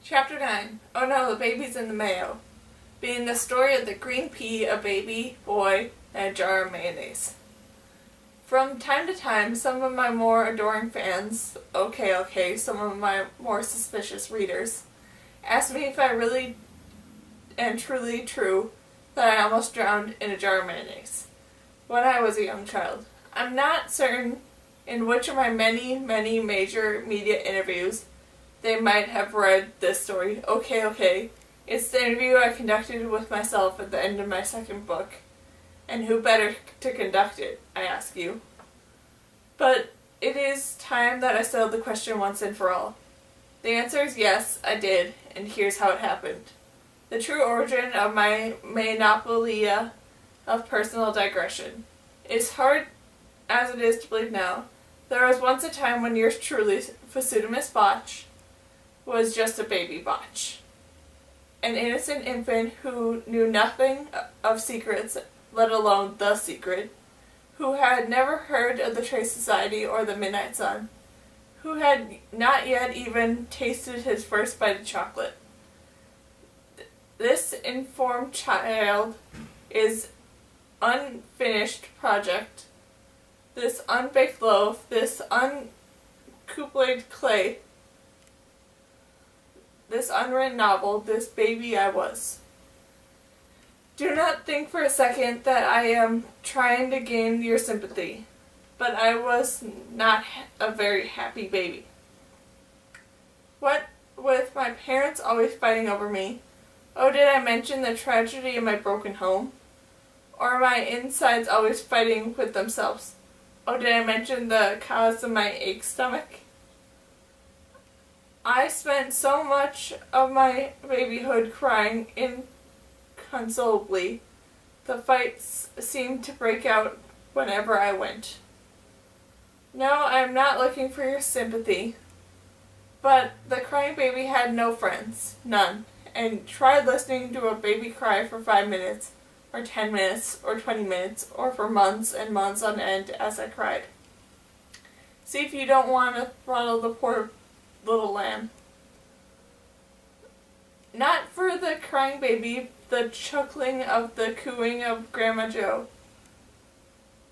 Chapter 9. Oh no, the baby's in the mayo. Being the story of the green pea, a baby, boy, and a jar of mayonnaise. From time to time, some of my more adoring fans, some of my more suspicious readers, ask me if I really and truly true that I almost drowned in a jar of mayonnaise when I was a young child. I'm not certain in which of my many major media interviews they might have read this story. It's the interview I conducted with myself at the end of my second book. And who better to conduct it, I ask you. But it is time that I settled the question once and for all. The answer is yes, I did, and here's how it happened. The true origin of my monopolia of personal digression. It's hard as it is to believe now. There was once a time when yours truly, Pseudonymous Bosch, was just a baby Bosch. An innocent infant who knew nothing of secrets, let alone the secret, who had never heard of the Trace Society or the Midnight Sun, who had not yet even tasted his first bite of chocolate. This informed child is unfinished project, this unbaked loaf, this uncoupled clay, this unwritten novel, this baby I was. Do not think for a second that I am trying to gain your sympathy, but I was not a very happy baby. What with my parents always fighting over me, did I mention the tragedy of my broken home? Or my insides always fighting with themselves? Did I mention the cause of my ache stomach? I spent so much of my babyhood crying inconsolably. The fights seemed to break out whenever I went. No, I am not looking for your sympathy. But the crying baby had no friends, none, and tried listening to a baby cry for 5 minutes, or 10 minutes, or 20 minutes, or for months and months on end as I cried. See if you don't want to throttle the poor little lamb. Not for the crying baby, the chuckling of the cooing of Grandma Jo,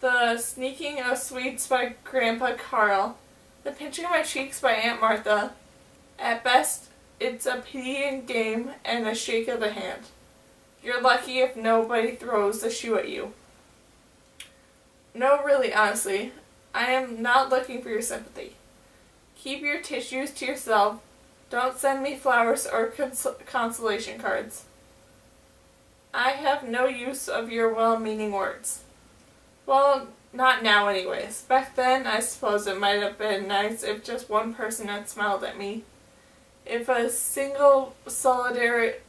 the sneaking of sweets by Grandpa Carl, the pinching of my cheeks by Aunt Martha. At best, it's a pitying game and a shake of the hand. You're lucky if nobody throws the shoe at you. No, really, honestly, I am not looking for your sympathy. Keep your tissues to yourself. Don't send me flowers or consolation cards. I have no use of your well-meaning words. Well, not now anyways. Back then, I suppose it might have been nice if just one person had smiled at me. If a single solitary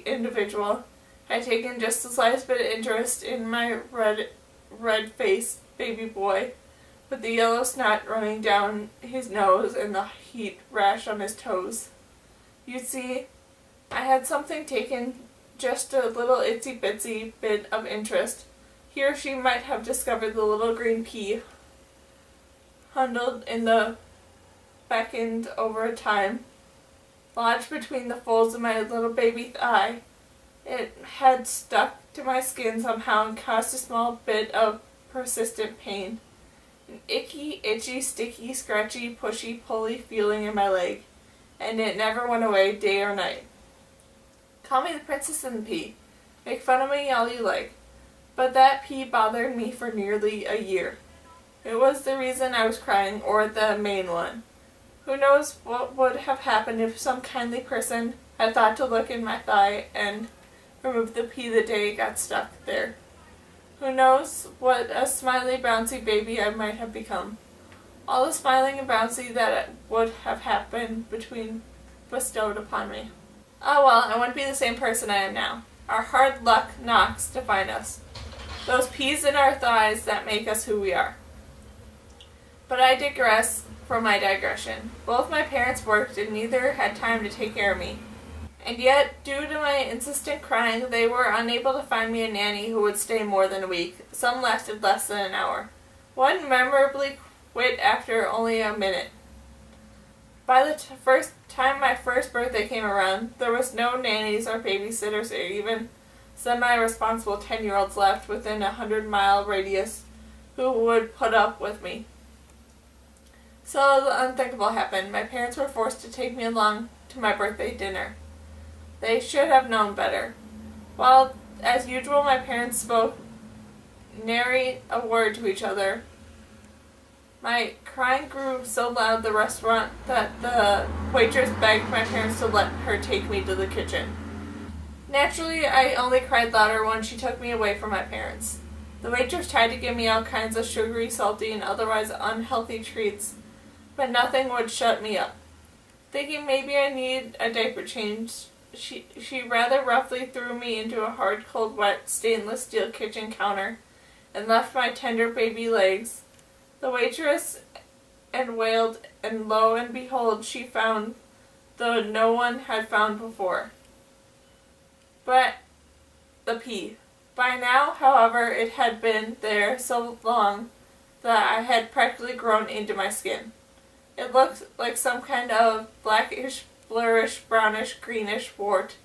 individual had taken just the slightest bit of interest in my red-faced baby boy, with the yellow snot running down his nose and the heat rash on his toes. You see, I had something taken just a little itsy-bitsy bit of interest. He or she might have discovered the little green pea, huddled in the beckoned over time, lodged between the folds of my little baby thigh. It had stuck to my skin somehow and caused a small bit of persistent pain. An icky, itchy, sticky, scratchy, pushy, pulley feeling in my leg, and it never went away day or night. Call me the princess and the pea. Make fun of me all you like. But that pea bothered me for nearly a year. It was the reason I was crying, or the main one. Who knows what would have happened if some kindly person had thought to look in my thigh and remove the pea the day it got stuck there. Who knows what a smiley, bouncy baby I might have become. All the smiling and bouncy that would have happened bestowed upon me. Oh well, I wouldn't be the same person I am now. Our hard luck knocks define us. Those peas in our thighs that make us who we are. But I digress from my digression. Both my parents worked and neither had time to take care of me. And yet, due to my insistent crying, they were unable to find me a nanny who would stay more than a week. Some lasted less than an hour. One memorably quit after only a minute. By the first time my first birthday came around, there was no nannies or babysitters or even semi-responsible 10-year-olds left within a 100-mile radius who would put up with me. So the unthinkable happened. My parents were forced to take me along to my birthday dinner. They should have known better. While, as usual, my parents spoke nary a word to each other, my crying grew so loud the restaurant that the waitress begged my parents to let her take me to the kitchen. Naturally, I only cried louder when she took me away from my parents. The waitress tried to give me all kinds of sugary, salty, and otherwise unhealthy treats, but nothing would shut me up. Thinking maybe I need a diaper change, she rather roughly threw me into a hard, cold, wet, stainless steel kitchen counter and left my tender baby legs. The waitress and wailed, and lo and behold, she found though no one had found before. But the pea. By now, however, it had been there so long that I had practically grown into my skin. It looked like some kind of blackish, blurrish, brownish, greenish wart,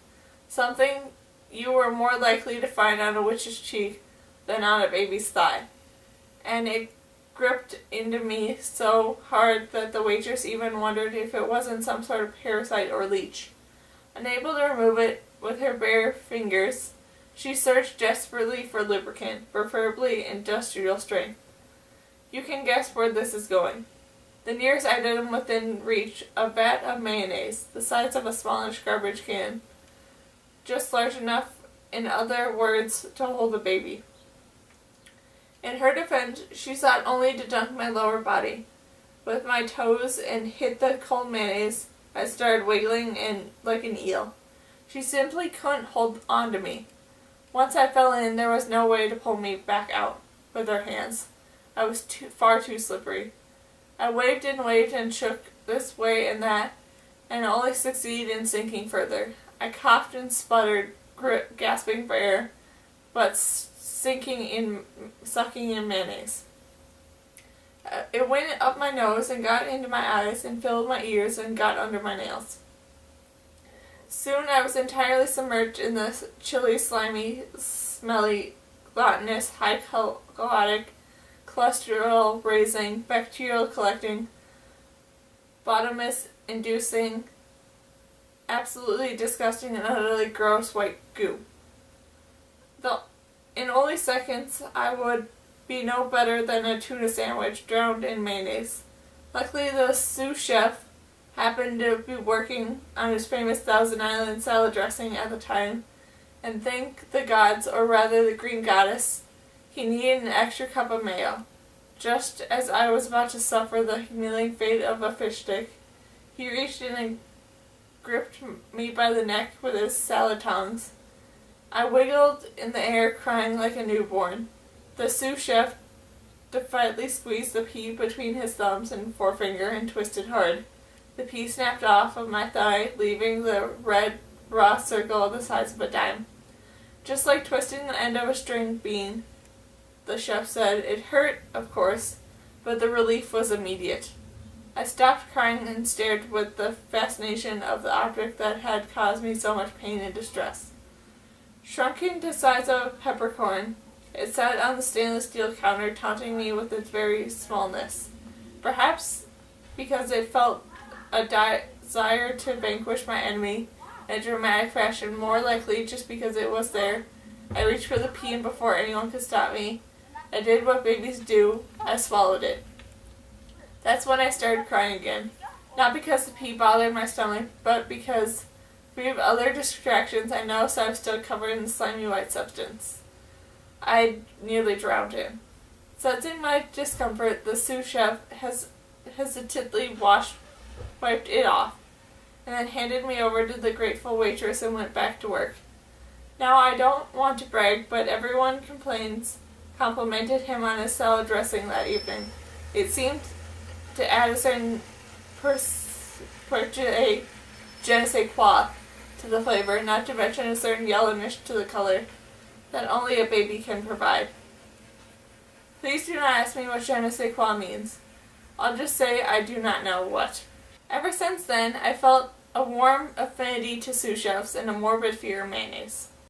something you were more likely to find on a witch's cheek than on a baby's thigh. And it gripped into me so hard that the waitress even wondered if it wasn't some sort of parasite or leech. Unable to remove it with her bare fingers, she searched desperately for lubricant, preferably industrial strength. You can guess where this is going. The nearest item within reach, a vat of mayonnaise, the size of a smallish garbage can, just large enough, in other words, to hold a baby. In her defense, she sought only to dunk my lower body with my toes and hit the cold mayonnaise. I started wiggling like an eel. She simply couldn't hold on to me. Once I fell in, there was no way to pull me back out with her hands. I was far too slippery. I waved and shook this way and that, and only succeeded in sinking further. I coughed and sputtered, gasping for air, but sucking in mayonnaise. It went up my nose and got into my eyes and filled my ears and got under my nails. Soon I was entirely submerged in the chilly, slimy, smelly, glutinous, high-caloric, cholesterol-raising, bacterial-collecting, bottomless-inducing, absolutely disgusting and utterly gross white goo. In only seconds, I would be no better than a tuna sandwich drowned in mayonnaise. Luckily, the sous chef happened to be working on his famous Thousand Island salad dressing at the time, and thank the gods, or rather the green goddess, he needed an extra cup of mayo. Just as I was about to suffer the humiliating fate of a fish stick, he reached in and gripped me by the neck with his salad tongs. I wiggled in the air, crying like a newborn. The sous chef defiantly squeezed the pea between his thumbs and forefinger and twisted hard. The pea snapped off of my thigh, leaving the red, raw circle the size of a dime. Just like twisting the end of a string bean, the chef said. It hurt, of course, but the relief was immediate. I stopped crying and stared with the fascination of the object that had caused me so much pain and distress. Shrunken to size of a peppercorn, it sat on the stainless steel counter, taunting me with its very smallness. Perhaps because it felt a desire to vanquish my enemy in a dramatic fashion, more likely just because it was there, I reached for the pea, and before anyone could stop me, I did what babies do. I swallowed it. That's when I started crying again. Not because the pea bothered my stomach, but because, free of other distractions, I noticed I was still covered in the slimy white substance I nearly drowned in. Sensing my discomfort, the sous chef hesitantly wiped it off, and then handed me over to the grateful waitress and went back to work. Now, I don't want to brag, but everyone complimented him on his salad dressing that evening. It seemed to add a certain je ne sais quoi to the flavor, not to mention a certain yellowness to the color that only a baby can provide. Please do not ask me what je ne sais quoi means. I'll just say I do not know what. Ever since then, I felt a warm affinity to sous chefs, and a morbid fear of mayonnaise.